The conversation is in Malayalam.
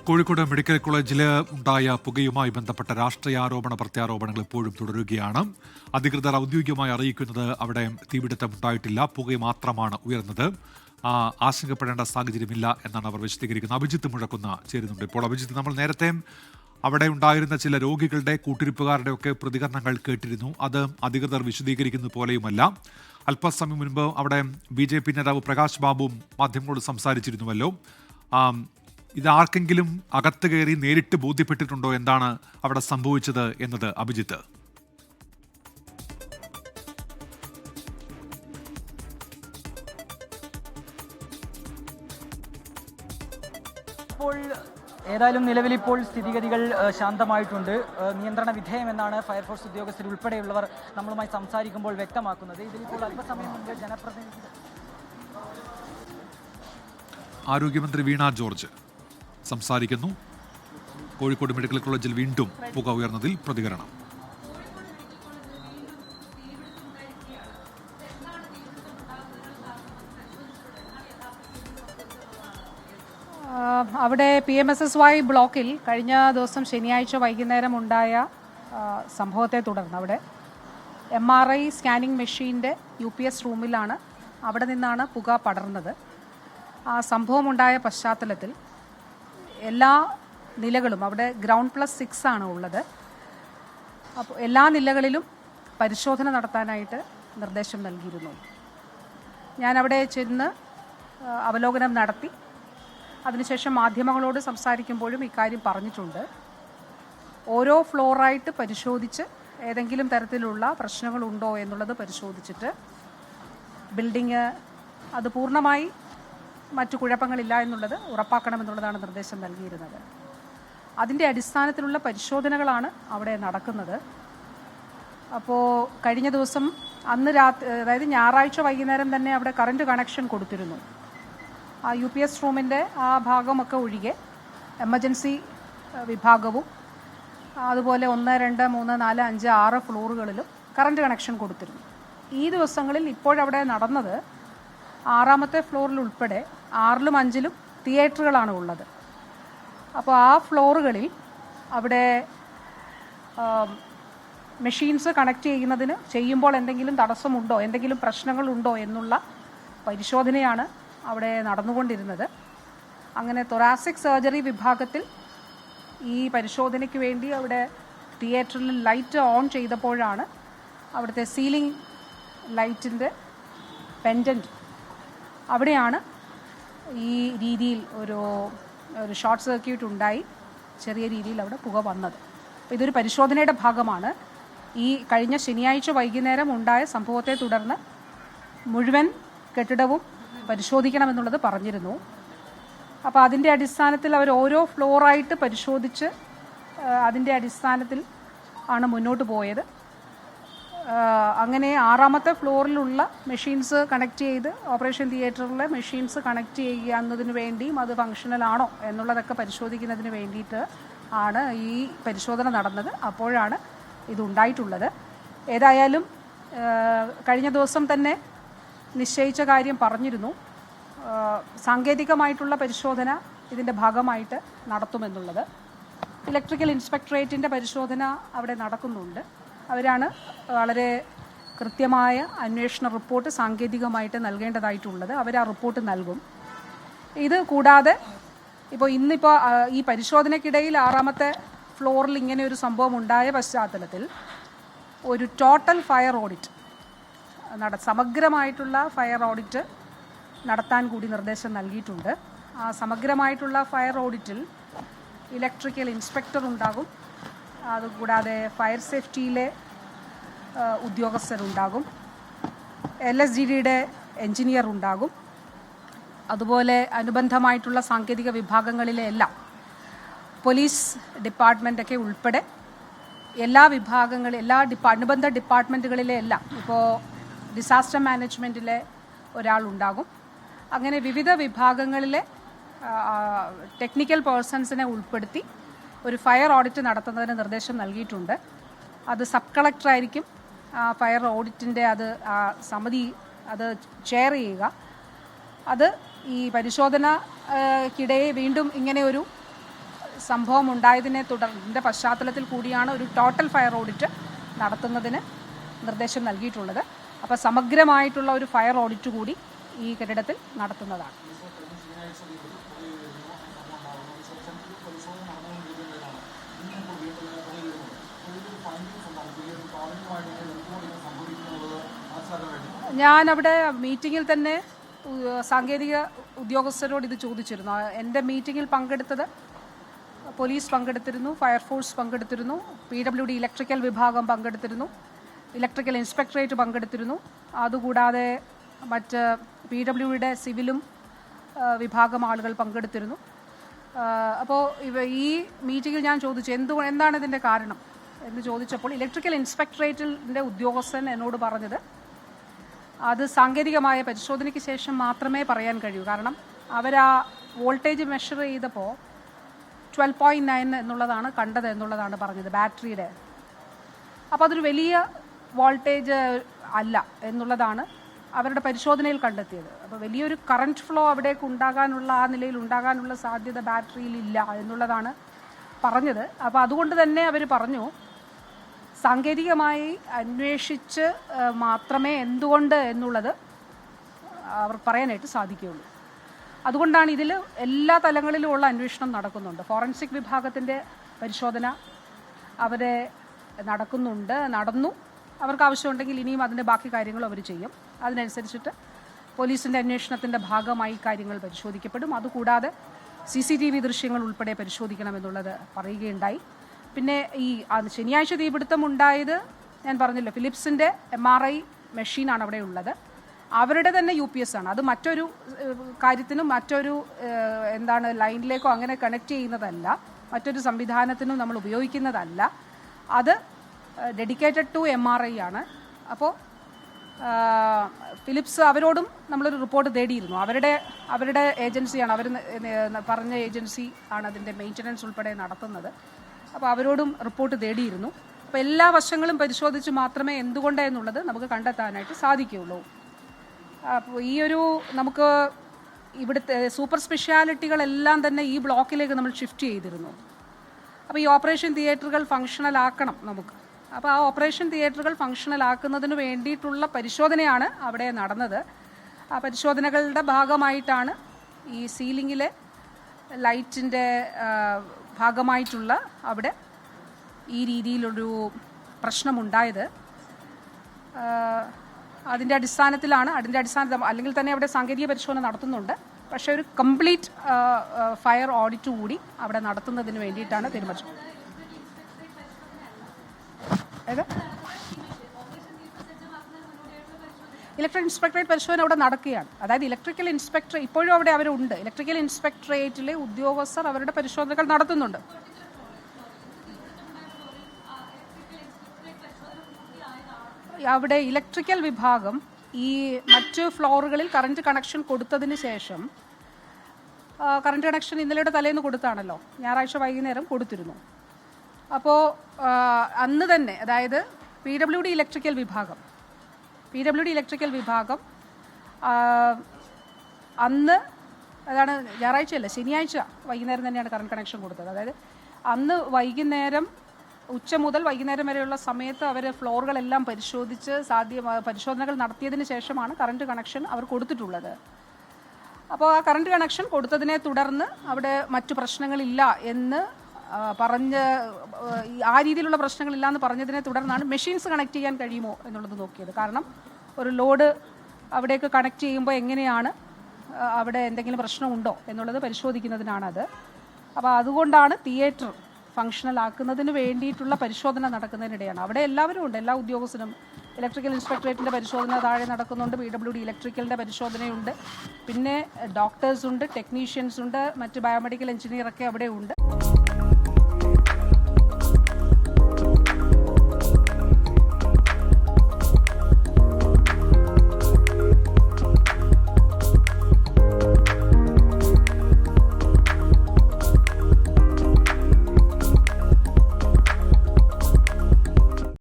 കോഴിക്കോട് മെഡിക്കൽ കോളേജിൽ ഉണ്ടായ പുകയുമായി ബന്ധപ്പെട്ട രാഷ്ട്രീയാരോപണ പ്രത്യാരോപണങ്ങൾ ഇപ്പോഴും തുടരുകയാണ്. അധികൃതർ ഔദ്യോഗികമായി അറിയിക്കുന്നത് അവിടെ തീപിടുത്തം ഉണ്ടായിട്ടില്ല, പുക മാത്രമാണ് ഉയർന്നത്. ആശങ്കപ്പെടേണ്ട സാഹചര്യമില്ല എന്നാണ് അവർ വിശദീകരിക്കുന്നത്. അഭിജിത്ത് മുഴക്കുന്ന ചേരുന്നുണ്ട്. ഇപ്പോൾ അഭിജിത്ത്, നമ്മൾ നേരത്തെ അവിടെ ഉണ്ടായിരുന്ന ചില രോഗികളുടെ കൂട്ടിരിപ്പുകാരുടെ ഒക്കെ പ്രതികരണങ്ങൾ കേട്ടിരുന്നു. അത് അധികൃതർ വിശദീകരിക്കുന്ന പോലെയുമല്ല. അല്പസമയം മുൻപ് അവിടെ BJP നേതാവ് പ്രകാശ് ബാബുവും മാധ്യമങ്ങളോട് സംസാരിച്ചിരുന്നുവല്ലോ. ഇത് ആർക്കെങ്കിലും അകത്ത് കയറി നേരിട്ട് ബോധ്യപ്പെട്ടിട്ടുണ്ടോ എന്താണ് അവിടെ സംഭവിച്ചത് എന്നത് അഭിജിത്ത്? ഏതായാലും നിലവിലിപ്പോൾ സ്ഥിതിഗതികൾ ശാന്തമായിട്ടുണ്ട്, നിയന്ത്രണ വിധേയമെന്നാണ് ഫയർഫോഴ്സ് ഉദ്യോഗസ്ഥർ ഉൾപ്പെടെയുള്ളവർ നമ്മളുമായി സംസാരിക്കുമ്പോൾ വ്യക്തമാക്കുന്നത്. ഇതിലിപ്പോൾ അല്പസമയം മുമ്പ് ജനപ്രതിനിധി ആരോഗ്യമന്ത്രി വീണ ജോർജ് സംസാരിക്കുന്നു. കോഴിക്കോട് മെഡിക്കൽ കോളേജിൽ വീണ്ടും പുക ഉയർന്നതിൽ പ്രതികരണം. അവിടെ PMSSY ബ്ലോക്കിൽ കഴിഞ്ഞ ദിവസം ശനിയാഴ്ച വൈകുന്നേരം ഉണ്ടായ സംഭവത്തെ തുടർന്ന് അവിടെ MRI സ്കാനിംഗ് മെഷീൻ്റെ UPS റൂമിലാണ്, അവിടെ നിന്നാണ് പുക പടർന്നത്. ആ സംഭവമുണ്ടായ പശ്ചാത്തലത്തിൽ എല്ലാ നിലകളും, അവിടെ ഗ്രൗണ്ട് +6 ആണ് ഉള്ളത്, അപ്പോൾ എല്ലാ നിലകളിലും പരിശോധന നടത്താനായിട്ട് നിർദ്ദേശം നൽകിയിരുന്നു. ഞാനവിടെ ചെന്ന് അവലോകനം നടത്തി. അതിനുശേഷം മാധ്യമങ്ങളോട് സംസാരിക്കുമ്പോഴും ഇക്കാര്യം പറഞ്ഞിട്ടുണ്ട്. ഓരോ ഫ്ലോറായിട്ട് പരിശോധിച്ച് ഏതെങ്കിലും തരത്തിലുള്ള പ്രശ്നങ്ങളുണ്ടോ എന്നുള്ളത് പരിശോധിച്ചിട്ട് ബിൽഡിങ് അത് പൂർണ്ണമായി മറ്റു കുഴപ്പങ്ങളില്ല എന്നുള്ളത് ഉറപ്പാക്കണമെന്നുള്ളതാണ് നിർദ്ദേശം നൽകിയിരുന്നത്. അതിൻ്റെ അടിസ്ഥാനത്തിലുള്ള പരിശോധനകളാണ് അവിടെ നടക്കുന്നത്. അപ്പോൾ കഴിഞ്ഞ ദിവസം അന്ന് രാത്രി, അതായത് ഞായറാഴ്ച വൈകുന്നേരം തന്നെ അവിടെ കറണ്ട് കണക്ഷൻ കൊടുത്തിരുന്നു. ആ UPS റൂമിൻ്റെ ആ ഭാഗമൊക്കെ ഒഴികെ എമർജൻസി വിഭാഗവും അതുപോലെ 1, 2, 3, 4, 5, 6 ഫ്ലോറുകളിലും കറണ്ട് കണക്ഷൻ കൊടുത്തിരുന്നു. ഈ ദിവസങ്ങളിൽ ഇപ്പോഴവിടെ നടന്നത് 6ാമത്തെ ഫ്ലോറിൽ ഉൾപ്പെടെ 6ലും 5ലും തിയേറ്ററുകളാണ് ഉള്ളത്. അപ്പോൾ ആ ഫ്ലോറുകളിൽ അവിടെ മെഷീൻസ് കണക്ട് ചെയ്യുമ്പോൾ എന്തെങ്കിലും തടസ്സമുണ്ടോ, എന്തെങ്കിലും പ്രശ്നങ്ങളുണ്ടോ എന്നുള്ള പരിശോധനയാണ് അവിടെ നടന്നുകൊണ്ടിരുന്നത്. അങ്ങനെ തൊറാസിക് സർജറി വിഭാഗത്തിൽ ഈ പരിശോധനയ്ക്ക് വേണ്ടി അവിടെ തിയേറ്ററിൽ ലൈറ്റ് ഓൺ ചെയ്തപ്പോഴാണ് അവിടുത്തെ സീലിംഗ് ലൈറ്റിൻ്റെ പെൻഡൻറ്റ് അവിടെയാണ് ഈ രീതിയിൽ ഒരു ഷോർട്ട് സർക്യൂട്ട് ഉണ്ടായി ചെറിയ രീതിയിൽ അവിടെ പുക വന്നത്. അപ്പോൾ ഇതൊരു പരിശോധനയുടെ ഭാഗമാണ്. ഈ കഴിഞ്ഞ ശനിയാഴ്ച വൈകുന്നേരം ഉണ്ടായ സംഭവത്തെ തുടർന്ന് മുഴുവൻ കെട്ടിടവും പരിശോധിക്കണമെന്നുള്ളത് പറഞ്ഞിരുന്നു. അപ്പോൾ അതിൻ്റെ അടിസ്ഥാനത്തിൽ അവർ ഓരോ ഫ്ലോറായിട്ട് പരിശോധിച്ച് അതിൻ്റെ അടിസ്ഥാനത്തിൽ ആണ് മുന്നോട്ട് പോയത്. അങ്ങനെ 6ാമത്തെ ഫ്ലോറിലുള്ള മെഷീൻസ് കണക്ട് ചെയ്ത് ഓപ്പറേഷൻ തിയേറ്ററിലെ മെഷീൻസ് കണക്ട് ചെയ്യുക എന്നതിന് വേണ്ടിയും അത് ഫങ്ഷണൽ ആണോ എന്നുള്ളതൊക്കെ പരിശോധിക്കുന്നതിന് വേണ്ടിയിട്ട് ആണ് ഈ പരിശോധന നടന്നത്. അപ്പോഴാണ് ഇതുണ്ടായിട്ടുള്ളത്. ഏതായാലും കഴിഞ്ഞ ദിവസം തന്നെ നിശ്ചയിച്ച കാര്യം പറഞ്ഞിരുന്നു, സാങ്കേതികമായിട്ടുള്ള പരിശോധന ഇതിൻ്റെ ഭാഗമായിട്ട് നടത്തുമെന്നുള്ളത്. ഇലക്ട്രിക്കൽ ഇൻസ്പെക്ടറേറ്റിൻ്റെ പരിശോധന അവിടെ നടക്കുന്നുണ്ട്. അവരാണ് വളരെ കൃത്യമായ അന്വേഷണ റിപ്പോർട്ട് സാങ്കേതികമായിട്ട് നൽകേണ്ടതായിട്ടുള്ളത്. അവർ ആ റിപ്പോർട്ട് നൽകും. ഇത് കൂടാതെ ഇന്നിപ്പോൾ ഈ പരിശോധനയ്ക്കിടയിൽ 6ാമത്തെ ഫ്ലോറിൽ ഇങ്ങനെ ഒരു സംഭവം ഉണ്ടായ പശ്ചാത്തലത്തിൽ ഒരു ടോട്ടൽ ഫയർ ഓഡിറ്റ് സമഗ്രമായിട്ടുള്ള ഫയർ ഓഡിറ്റ് നടത്താൻ കൂടി നിർദ്ദേശം നൽകിയിട്ടുണ്ട്. ആ സമഗ്രമായിട്ടുള്ള ഫയർ ഓഡിറ്റിൽ ഇലക്ട്രിക്കൽ ഇൻസ്പെക്ടർ ഉണ്ടാകും, അതുകൂടാതെ ഫയർ സേഫ്റ്റിയിലെ ഉദ്യോഗസ്ഥരുണ്ടാകും, LSDDയുടെ എൻജിനീയർ ഉണ്ടാകും, അതുപോലെ അനുബന്ധമായിട്ടുള്ള സാങ്കേതിക വിഭാഗങ്ങളിലെ എല്ലാം പോലീസ് ഡിപ്പാർട്ട്മെൻറ്റൊക്കെ ഉൾപ്പെടെ എല്ലാ അനുബന്ധ ഡിപ്പാർട്ട്മെൻറ്റുകളിലെ എല്ലാം, ഇപ്പോൾ ഡിസാസ്റ്റർ മാനേജ്മെൻറ്റിലെ ഒരാളുണ്ടാകും. അങ്ങനെ വിവിധ വിഭാഗങ്ങളിലെ ടെക്നിക്കൽ പേഴ്സൺസിനെ ഉൾപ്പെടുത്തി ഒരു ഫയർ ഓഡിറ്റ് നടത്തുന്നതിന് നിർദ്ദേശം നൽകിയിട്ടുണ്ട്. അത് സബ് കളക്ടറായിരിക്കും ഫയർ ഓഡിറ്റിൻ്റെ സമിതി അത് ചെയർ ചെയ്യുക. അത് ഈ പരിശോധനയ്ക്കിടെ വീണ്ടും ഇങ്ങനെ ഒരു സംഭവം ഉണ്ടായതിനെ തുടർന്ന് പശ്ചാത്തലത്തിൽ കൂടിയാണ് ഒരു ടോട്ടൽ ഫയർ ഓഡിറ്റ് നടത്തുന്നതിന് നിർദ്ദേശം നൽകിയിട്ടുള്ളത്. അപ്പോൾ സമഗ്രമായിട്ടുള്ള ഒരു ഫയർ ഓഡിറ്റ് കൂടി ഈ കെട്ടിടത്തിൽ നടത്തുന്നതാണ്. ഞാനവിടെ മീറ്റിങ്ങിൽ തന്നെ സാങ്കേതിക ഉദ്യോഗസ്ഥരോട് ഇത് ചോദിച്ചിരുന്നു. എൻ്റെ മീറ്റിങ്ങിൽ പങ്കെടുത്തത് പോലീസ് പങ്കെടുത്തിരുന്നു, ഫയർഫോഴ്സ് പങ്കെടുത്തിരുന്നു, PWD ഇലക്ട്രിക്കൽ വിഭാഗം പങ്കെടുത്തിരുന്നു, ഇലക്ട്രിക്കൽ ഇൻസ്പെക്ടറേറ്റ് പങ്കെടുത്തിരുന്നു. അതുകൂടാതെ മറ്റ് PWDയുടെ സിവിലും വിഭാഗം ആളുകൾ പങ്കെടുത്തിരുന്നു. അപ്പോൾ ഈ മീറ്റിങ്ങിൽ ഞാൻ ചോദിച്ചു എന്താണ് ഇതിൻ്റെ കാരണം എന്ന് ചോദിച്ചപ്പോൾ ഇലക്ട്രിക്കൽ ഇൻസ്പെക്ടറേറ്റിൻ്റെ ഉദ്യോഗസ്ഥൻ എന്നോട് പറഞ്ഞത് അത് സാങ്കേതികമായ പരിശോധനയ്ക്ക് ശേഷം മാത്രമേ പറയാൻ കഴിയൂ. കാരണം അവർ ആ വോൾട്ടേജ് മെഷർ ചെയ്തപ്പോൾ 12.9 എന്നുള്ളതാണ് കണ്ടത് എന്നുള്ളതാണ് പറഞ്ഞത് ബാറ്ററിയുടെ. അപ്പോൾ അതൊരു വലിയ വോൾട്ടേജ് അല്ല എന്നുള്ളതാണ് അവരുടെ പരിശോധനയിൽ കണ്ടെത്തിയത്. അപ്പോൾ വലിയൊരു കറണ്ട് ഫ്ലോ അവിടേക്ക് ഉണ്ടാകാനുള്ള ആ നിലയിൽ ഉണ്ടാകാനുള്ള സാധ്യത ബാറ്ററിയിലില്ല എന്നുള്ളതാണ് പറഞ്ഞത്. അപ്പോൾ അതുകൊണ്ട് തന്നെ അവർ പറഞ്ഞു സാങ്കേതികമായി അന്വേഷിച്ച് മാത്രമേ എന്തുകൊണ്ട് എന്നുള്ളത് അവർ പറയാനായിട്ട് സാധിക്കുകയുള്ളൂ. അതുകൊണ്ടാണ് ഇതിൽ എല്ലാ തലങ്ങളിലുമുള്ള അന്വേഷണം നടക്കുന്നുണ്ട്. ഫോറൻസിക് വിഭാഗത്തിൻ്റെ പരിശോധന അവരെ നടന്നു. അവർക്ക് ആവശ്യമുണ്ടെങ്കിൽ ഇനിയും അതിൻ്റെ ബാക്കി കാര്യങ്ങൾ അവർ ചെയ്യും. അതിനനുസരിച്ചിട്ട് പോലീസിൻ്റെ അന്വേഷണത്തിൻ്റെ ഭാഗമായി കാര്യങ്ങൾ പരിശോധിക്കപ്പെടും. അതുകൂടാതെ CCTV ദൃശ്യങ്ങൾ ഉൾപ്പെടെ പരിശോധിക്കണമെന്നുള്ളത് പറയുകയുണ്ടായി. പിന്നെ ഈ ശനിയാഴ്ച തീപിടുത്തം ഉണ്ടായത് ഞാൻ പറഞ്ഞല്ലോ, ഫിലിപ്സിൻ്റെ MRI മെഷീനാണ് അവിടെ ഉള്ളത്. അവരുടെ തന്നെ UPS ആണ്. അത് മറ്റൊരു കാര്യത്തിനും മറ്റൊരു ലൈനിലേക്കോ അങ്ങനെ കണക്ട് ചെയ്യുന്നതല്ല, മറ്റൊരു സംവിധാനത്തിനും നമ്മൾ ഉപയോഗിക്കുന്നതല്ല. അത് ഡെഡിക്കേറ്റഡ് ടു MRI ആണ്. അപ്പോൾ ഫിലിപ്സ് അവരോടും നമ്മളൊരു റിപ്പോർട്ട് തേടിയിരുന്നു. അവരുടെ ഏജൻസിയാണ്, അവർ പറഞ്ഞ ഏജൻസി ആണ് അതിൻ്റെ മെയിൻ്റനൻസ് ഉൾപ്പെടെ നടത്തുന്നത്. അപ്പോൾ അവരോടും റിപ്പോർട്ട് തേടിയിരുന്നു. അപ്പോൾ എല്ലാ വശങ്ങളും പരിശോധിച്ച് മാത്രമേ എന്തുകൊണ്ടെന്നുള്ളത് നമുക്ക് കണ്ടെത്താനായിട്ട് സാധിക്കുകയുള്ളൂ. അപ്പോൾ നമുക്ക് ഇവിടുത്തെ സൂപ്പർ സ്പെഷ്യാലിറ്റികളെല്ലാം തന്നെ ഈ ബ്ലോക്കിലേക്ക് നമ്മൾ ഷിഫ്റ്റ് ചെയ്തിരുന്നു. അപ്പോൾ ഈ ഓപ്പറേഷൻ തിയേറ്ററുകൾ ഫങ്ഷണൽ ആക്കണം നമുക്ക്. അപ്പോൾ ആ ഓപ്പറേഷൻ തിയേറ്ററുകൾ ഫങ്ഷണൽ ആക്കുന്നതിന് വേണ്ടിയിട്ടുള്ള പരിശോധനയാണ് അവിടെ നടന്നത്. ആ പരിശോധനകളുടെ ഭാഗമായിട്ടാണ് ഈ സീലിങ്ങിലെ ലൈറ്റിൻ്റെ ഭാഗമായിട്ടുള്ള അവിടെ ഈ രീതിയിലൊരു പ്രശ്നമുണ്ടായത്. അതിൻ്റെ അടിസ്ഥാനത്തിൽ അല്ലെങ്കിൽ തന്നെ അവിടെ സാങ്കേതിക പരിശോധന നടത്തുന്നുണ്ട്. പക്ഷേ ഒരു കംപ്ലീറ്റ് ഫയർ ഓഡിറ്റ് കൂടി അവിടെ നടത്തുന്നതിന് വേണ്ടിയിട്ടാണ് തീരുമാനിച്ചത്. ഇലക്ട്രിക്കൽ ഇൻസ്പെക്ടറേറ്റ് പരിശോധന അവിടെ നടക്കുകയാണ്. അതായത് ഇലക്ട്രിക്കൽ ഇൻസ്പെക്ടർ ഇപ്പോഴും അവിടെ അവരുണ്ട്. ഇലക്ട്രിക്കൽ ഇൻസ്പെക്ടറേറ്റിലെ ഉദ്യോഗസ്ഥർ അവരുടെ പരിശോധനകൾ നടത്തുന്നുണ്ട്. അവിടെ ഇലക്ട്രിക്കൽ വിഭാഗം ഈ മറ്റ് ഫ്ലോറുകളിൽ കറണ്ട് കണക്ഷൻ കൊടുത്തതിന് ശേഷം, കറണ്ട് കണക്ഷൻ ഇന്നലെയുടെ തലേന്ന് കൊടുത്താണല്ലോ, ഞായറാഴ്ച വൈകുന്നേരം കൊടുത്തിരുന്നു. അപ്പോൾ അന്ന് തന്നെ, അതായത് PWD ഇലക്ട്രിക്കൽ വിഭാഗം അന്ന്, അതാണ് ഞായറാഴ്ചയല്ല ശനിയാഴ്ച വൈകുന്നേരം തന്നെയാണ് കറണ്ട് കണക്ഷൻ കൊടുത്തത്. അതായത് അന്ന് വൈകുന്നേരം ഉച്ച മുതൽ വൈകുന്നേരം വരെയുള്ള സമയത്ത് അവർ ഫ്ലോറുകളെല്ലാം പരിശോധിച്ച് പരിശോധനകൾ നടത്തിയതിന് ശേഷമാണ് കറണ്ട് കണക്ഷൻ അവർ കൊടുത്തിട്ടുള്ളത്. അപ്പോൾ ആ കറണ്ട് കണക്ഷൻ കൊടുത്തതിനെ തുടർന്ന് അവിടെ മറ്റു പ്രശ്നങ്ങളില്ല എന്ന് ആ രീതിയിലുള്ള പ്രശ്നങ്ങളില്ല എന്ന് പറഞ്ഞതിനെ തുടർന്നാണ് മെഷീൻസ് കണക്ട് ചെയ്യാൻ കഴിയുമോ എന്നുള്ളത് നോക്കിയത്. കാരണം ഒരു ലോഡ് അവിടേക്ക് കണക്ട് ചെയ്യുമ്പോൾ എങ്ങനെയാണ് അവിടെ എന്തെങ്കിലും പ്രശ്നമുണ്ടോ എന്നുള്ളത് പരിശോധിക്കുന്നതിനാണത്. അപ്പോൾ അതുകൊണ്ടാണ് തിയേറ്റർ ഫങ്ഷണൽ ആക്കുന്നതിന് വേണ്ടിയിട്ടുള്ള പരിശോധന നടക്കുന്നതിനിടെയാണ്. അവിടെ എല്ലാവരും ഉണ്ട്, എല്ലാ ഉദ്യോഗസ്ഥരും. ഇലക്ട്രിക്കൽ ഇൻസ്പെക്ടറേറ്റിൻ്റെ പരിശോധന താഴെ നടക്കുന്നുണ്ട്, PWD ഇലക്ട്രിക്കലിൻ്റെ പരിശോധനയുണ്ട്, പിന്നെ ഡോക്ടേഴ്സുണ്ട്, ടെക്നീഷ്യൻസ് ഉണ്ട്, മറ്റ് ബയോമെഡിക്കൽ എഞ്ചിനീയറൊക്കെ അവിടെ ഉണ്ട്.